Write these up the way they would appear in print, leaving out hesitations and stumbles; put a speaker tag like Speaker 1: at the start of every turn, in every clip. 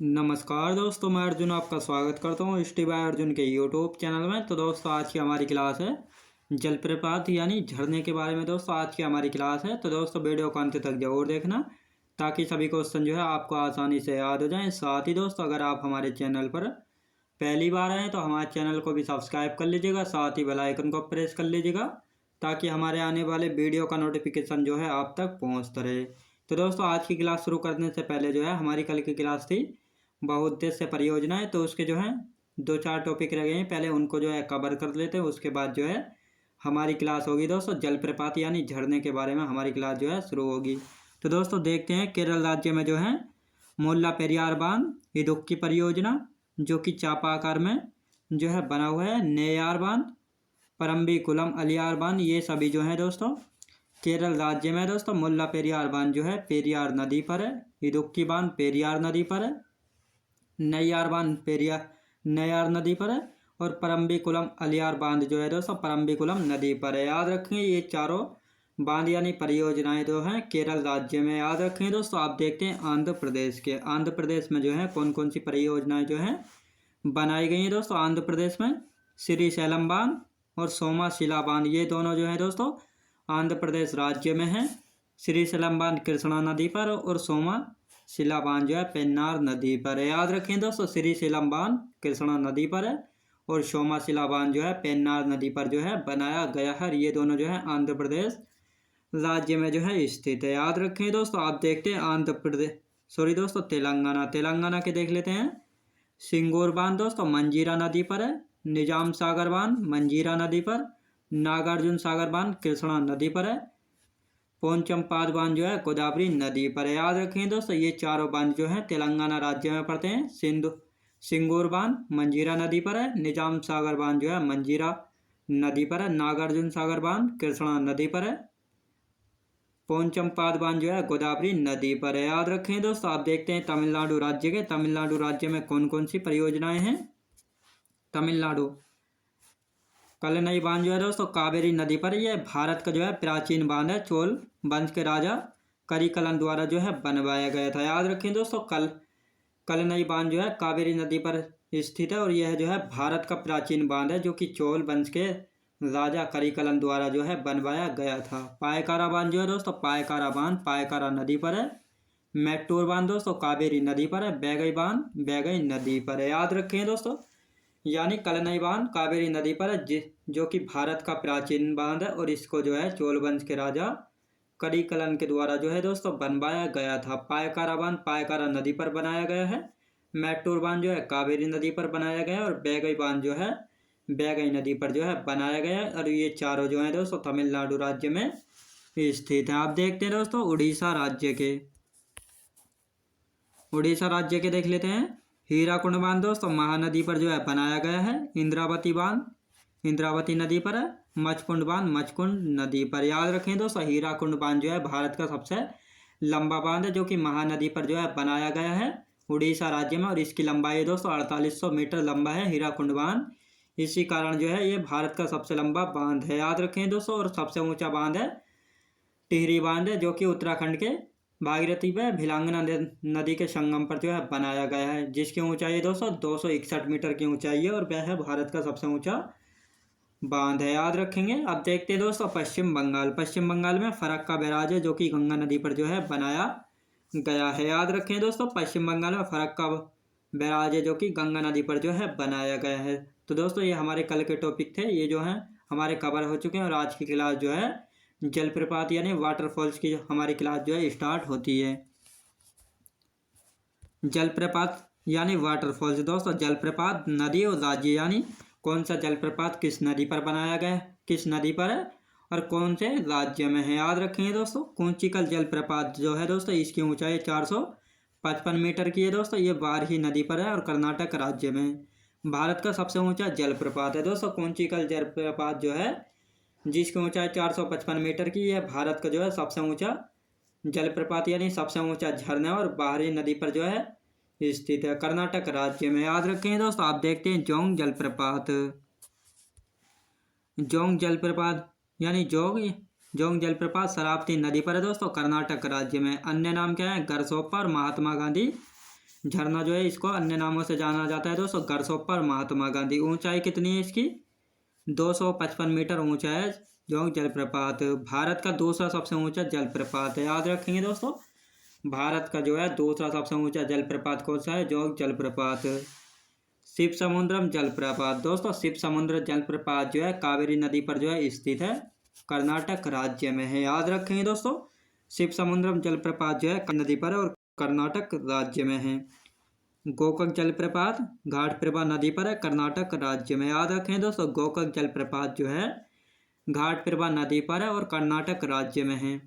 Speaker 1: नमस्कार दोस्तों, मैं अर्जुन आपका स्वागत करता हूँ स्टी बाय अर्जुन के यूट्यूब चैनल में। तो दोस्तों आज की हमारी क्लास है जलप्रपात यानी झरने के बारे में। दोस्तों आज की हमारी क्लास है, तो दोस्तों वीडियो को अंत तक जरूर देखना ताकि सभी क्वेश्चन जो है आपको आसानी से याद हो जाएं। साथ ही दोस्तों अगर आप हमारे चैनल पर पहली बार आए तो हमारे चैनल को भी सब्सक्राइब कर लीजिएगा, साथ ही बेल आइकन को प्रेस कर लीजिएगा ताकि हमारे आने वाले वीडियो का नोटिफिकेशन जो है आप तक पहुँचता रहे। तो दोस्तों आज की क्लास शुरू करने से पहले जो है हमारी कल की क्लास थी बहुउद्देश्य परियोजना है, तो उसके जो है 2-4 टॉपिक रह गए हैं, पहले उनको जो है कवर कर लेते हैं। उसके बाद जो है हमारी क्लास होगी दोस्तों जलप्रपात यानी झरने के बारे में हमारी क्लास जो है शुरू होगी। तो दोस्तों देखते हैं केरल राज्य में जो है मुल्ला पेरियार बांध इडुक्की परियोजना जो कि चापाकार में जो है बना हुआ है, नेयार बांध, परम्बिकुलम अलियार बांध, ये सभी जो है दोस्तों केरल राज्य में। दोस्तों मुल्ला पेरियार बांध जो है पेरियार नदी पर है, इडुक्की बांध पेरियार नदी पर है, नैयार बांध नैयार नदी पर है और परम्बिकुलम अलियार बांध जो है दोस्तों परम्बिकुलम नदी पर है। याद रखेंगे ये चारों बांध यानी परियोजनाएं जो हैं केरल राज्य में। याद रखेंगे दोस्तों। आप देखते हैं आंध्र प्रदेश में जो है कौन कौन सी परियोजनाएं जो हैं बनाई गई हैं। दोस्तों आंध्र प्रदेश में श्रीशैलम बांध और सोमाशिला बांध, ये दोनों जो है दोस्तों आंध्र प्रदेश राज्य में है। श्रीशैलम बांध कृष्णा नदी पर और सोमाशिला बांध जो है पेन्नार नदी पर है। याद रखें दोस्तों, श्रीशैलम बांध कृष्णा नदी पर है और सोमाशिला बांध जो है पेन्नार नदी पर जो है बनाया गया है। ये दोनों जो है आंध्र प्रदेश राज्य में जो है स्थित है। याद रखें दोस्तों। आप देखते हैं तेलंगाना के देख लेते हैं। सिंगूर बांध दोस्तों मंजीरा नदी पर है, निजाम सागर बांध मंजीरा नदी पर, नागार्जुन सागर बांध कृष्णा नदी पर है, पोंचमपाद बांध जो है गोदावरी नदी पर है। याद रखें दोस्तों ये चारों बांध जो है तेलंगाना राज्य में पड़ते हैं। सिंगूर बांध मंजीरा नदी पर है, निजाम सागर बांध जो है मंजीरा नदी पर है, नागार्जुन सागर बांध कृष्णा नदी पर है, पोंचमपाद बांध जो है गोदावरी नदी पर है। याद रखें दोस्तों। आप देखते हैं तमिलनाडु राज्य में कौन कौन सी परियोजनाएं हैं। तमिलनाडु कलनई बांध जो है दोस्तों कावेरी नदी पर, यह भारत का जो है प्राचीन बांध है, चोल वंश के राजा करिकलन द्वारा जो है बनवाया गया था। याद रखें दोस्तों कलनई बांध जो है कावेरी नदी पर स्थित है और यह जो है भारत का प्राचीन बांध है जो कि चोल वंश के राजा करिकलन द्वारा जो है बनवाया गया था। पायकारा बांध जो है दोस्तों पायकारा बांध पायकारा नदी पर है। मैट्टूर बांध दोस्तों कावेरी नदी पर है। बैगई बांध बैगई नदी पर है। याद रखें दोस्तों, यानी कलनई बांध कावेरी नदी पर है जो कि भारत का प्राचीन बांध है और इसको जो है चोल वंश के राजा करिकलन के द्वारा जो है दोस्तों बनवाया गया था। पायकारा बांध पायकारा नदी पर बनाया गया है। मैट्टूर बांध जो है कावेरी नदी पर बनाया गया है और बैगई बांध जो है बैगई नदी पर जो है बनाया गया है और ये चारों जो है दोस्तों तमिलनाडु राज्य में स्थित है। आप देखते हैं दोस्तों उड़ीसा राज्य के देख लेते हैं। हीराकुंड बांध दोस्तों महानदी पर जो है बनाया गया है। इंद्रावती बांध इंद्रावती नदी पर है। मचकुंड बांध मचकुंड नदी पर। याद रखें दोस्तों हीराकुंड बांध जो है भारत का सबसे लंबा बांध है जो कि महानदी पर जो है बनाया गया है उड़ीसा राज्य में और इसकी लंबाई दोस्तों 4800 मीटर लंबा है हीराकुंड बांध। इसी कारण जो है ये भारत का सबसे लंबा बांध है। याद रखें दोस्तों। और सबसे ऊंचा बांध है टिहरी बांध है जो कि उत्तराखंड के भागीरथी पे भिलांगना नदी के संगम पर जो है बनाया गया है, जिसकी ऊंचाई दोस्तों 261 मीटर की ऊंचाई है और वह है भारत का सबसे ऊंचा बांध है। याद रखेंगे। अब देखते हैं दोस्तों पश्चिम बंगाल में फरक्का बैराज है जो कि गंगा नदी पर जो है बनाया गया है। याद रखें दोस्तों पश्चिम बंगाल में फरक्का बैराज है जो कि गंगा नदी पर जो है बनाया गया है। तो दोस्तों ये हमारे कल के टॉपिक थे, ये जो है हमारे कवर हो चुके हैं और आज की क्लास जो है जलप्रपात यानी वाटरफॉल्स की हमारी क्लास जो है स्टार्ट होती है। जलप्रपात यानी वाटरफॉल्स दोस्तों जलप्रपात नदी और राज्य यानी कौन सा जलप्रपात किस नदी पर बनाया गया है, किस नदी पर है और कौन से राज्य में है। याद रखेंगे दोस्तों कुंचिकल जलप्रपात जो है दोस्तों इसकी ऊंचाई 455 मीटर की है दोस्तों, ये वारही नदी पर है और कर्नाटक राज्य में है। भारत का सबसे ऊंचा जलप्रपात है दोस्तों कुंचिकल जलप्रपात जो है जिसकी ऊंचाई 455 मीटर की है। भारत का जो है सबसे ऊंचा जलप्रपात यानी सबसे ऊंचा झरना और बाहरी नदी पर जो है स्थित है कर्नाटक राज्य में। याद रखें दोस्तों। आप देखते हैं जोंग जलप्रपात यानी जोंग जलप्रपात शरावती नदी पर है दोस्तों कर्नाटक राज्य में। अन्य नाम क्या है गरसोप्पा और महात्मा गांधी झरना जो है इसको अन्य नामों से जाना जाता है दोस्तों घरसोपर महात्मा गांधी। ऊंचाई कितनी है इसकी? 255 मीटर ऊंचा है जोंक जलप्रपात। भारत का दूसरा सबसे ऊंचा जलप्रपात है, याद रखेंगे दोस्तों। भारत का जो है दूसरा सबसे ऊंचा जलप्रपात कौन सा है? जोंक जलप्रपात। शिव समुद्रम जलप्रपात दोस्तों, शिव समुद्र जलप्रपात जो है कावेरी नदी पर जो है स्थित है, कर्नाटक राज्य में है, याद रखेंगे दोस्तों। शिव समुद्रम जलप्रपात जो है नदी पर है और कर्नाटक राज्य में है। गोकक जलप्रपात घाटप्रभा नदी पर है, कर्नाटक राज्य में, याद रखें दोस्तों। गोकक जलप्रपात जो है घाटप्रभा नदी पर है और कर्नाटक राज्य में है।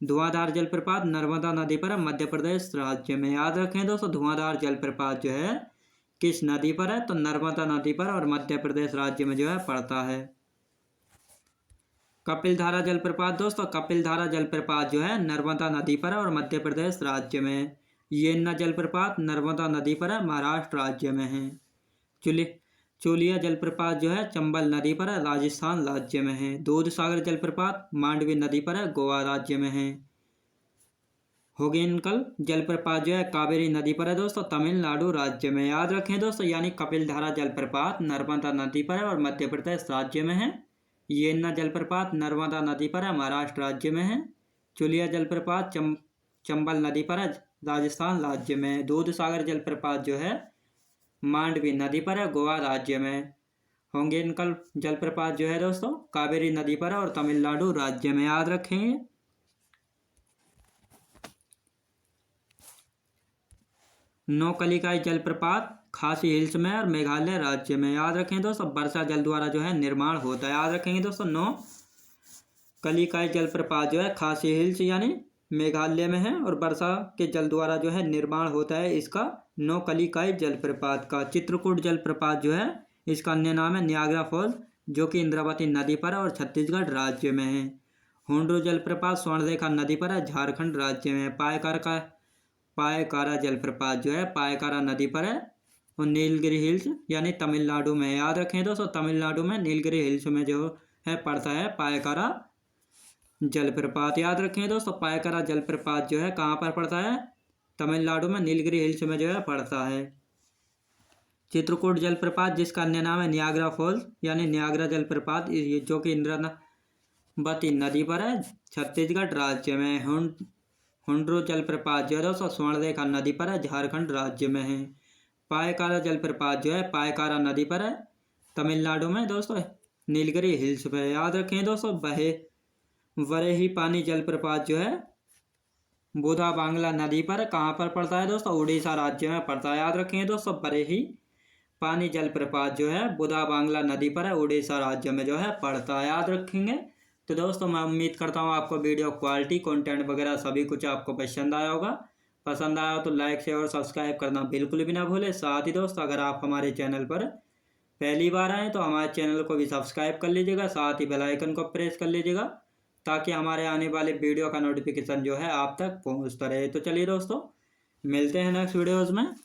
Speaker 1: धुआंधार जलप्रपात नर्मदा नदी पर है, मध्य प्रदेश राज्य में, याद रखें दोस्तों। धुआंधार जलप्रपात जो है किस नदी पर है? तो नर्मदा नदी पर और मध्य प्रदेश राज्य में जो है पड़ता है। कपिलधारा जलप्रपात दोस्तों, कपिलधारा जलप्रपात जो है नर्मदा नदी पर है और मध्य प्रदेश राज्य में। येन्ना जलप्रपात नर्मदा नदी पर है, महाराष्ट्र राज्य में है। चोलिया जलप्रपात जो है चंबल नदी पर है, राजस्थान राज्य में है। दूध सागर जलप्रपात मांडवी नदी पर है, गोवा राज्य में है। होगेनकल जलप्रपात जो है कावेरी नदी पर है दोस्तों, तमिलनाडु राज्य में, याद रखें दोस्तों। यानी कपिलधारा जलप्रपात नर्मदा नदी पर है और मध्य प्रदेश राज्य में है। येन्ना जलप्रपात नर्मदा नदी पर है, महाराष्ट्र राज्य में है। चुलिया जलप्रपात चंबल नदी पर है, राजस्थान राज्य में। दूध सागर जलप्रपात जो है मांडवी नदी पर है, गोवा राज्य में। होगेनकल जलप्रपात जो है दोस्तों कावेरी नदी पर है और तमिलनाडु राज्य में, याद रखेंगे। नौकलिकाई जलप्रपात खासी हिल्स में और मेघालय राज्य में, याद रखें दोस्तों। वर्षा जल द्वारा जो है निर्माण होता है, याद रखेंगे दोस्तों। नौकलिकाई जलप्रपात जो है खासी हिल्स यानी मेघालय में है और वर्षा के जल द्वारा जो है निर्माण होता है इसका नौकलिकाई जलप्रपात का। चित्रकूट जलप्रपात जो है इसका अन्य नाम है नियाग्रा फॉल्स, जो कि इंद्रावती नदी पर है और छत्तीसगढ़ राज्य में है। हुंड्रू जलप्रपात स्वर्णरेखा नदी पर है, झारखंड राज्य में। पायकारा जलप्रपात जो है पायकारा नदी पर है और नीलगिरी हिल्स यानी तमिलनाडु में, याद रखें दोस्तों। तमिलनाडु में नीलगिरी हिल्स में जो है पड़ता है पायकारा जलप्रपात, याद रखें दोस्तों। पायकारा जलप्रपात जो है कहाँ पर पड़ता है? तमिलनाडु में नीलगिरी हिल्स में जो है पड़ता है। चित्रकूट जलप्रपात जिसका अन्य नाम है नियाग्रा फॉल्स यानी नियाग्रा जलप्रपात, जो कि इंद्रावती नदी पर है, छत्तीसगढ़ राज्य में। हुंड्रू जलप्रपात जो है दोस्तों स्वर्णरेखा नदी पर है, झारखंड राज्य में है। पायकारा जलप्रपात जो है पायकारा नदी पर है, तमिलनाडु में दोस्तों, नीलगिरी हिल्स पे, याद रखें दोस्तों। वरेही पानी जलप्रपात जो है बुधा बांग्ला नदी पर कहाँ पर पड़ता है दोस्तों? उड़ीसा राज्य में पड़ता है, याद रखेंगे दोस्तों। वरेही पानी जलप्रपात जो है बुधा बांग्ला नदी पर है, उड़ीसा राज्य में जो है पड़ता है, याद रखेंगे। तो दोस्तों मैं उम्मीद करता हूँ आपको वीडियो क्वालिटी कंटेंट वगैरह सभी कुछ आपको पसंद आया होगा। पसंद आया हो तो लाइक शेयर और सब्सक्राइब करना बिल्कुल भी ना भूलें। साथ ही दोस्तों अगर आप हमारे चैनल पर पहली बार आएँ तो हमारे चैनल को भी सब्सक्राइब कर लीजिएगा, साथ ही बेल आइकन को प्रेस कर लीजिएगा ताकि हमारे आने वाले वीडियो का नोटिफिकेशन जो है आप तक पहुँचता रहे। तो चलिए दोस्तों मिलते हैं नेक्स्ट वीडियोज़ में।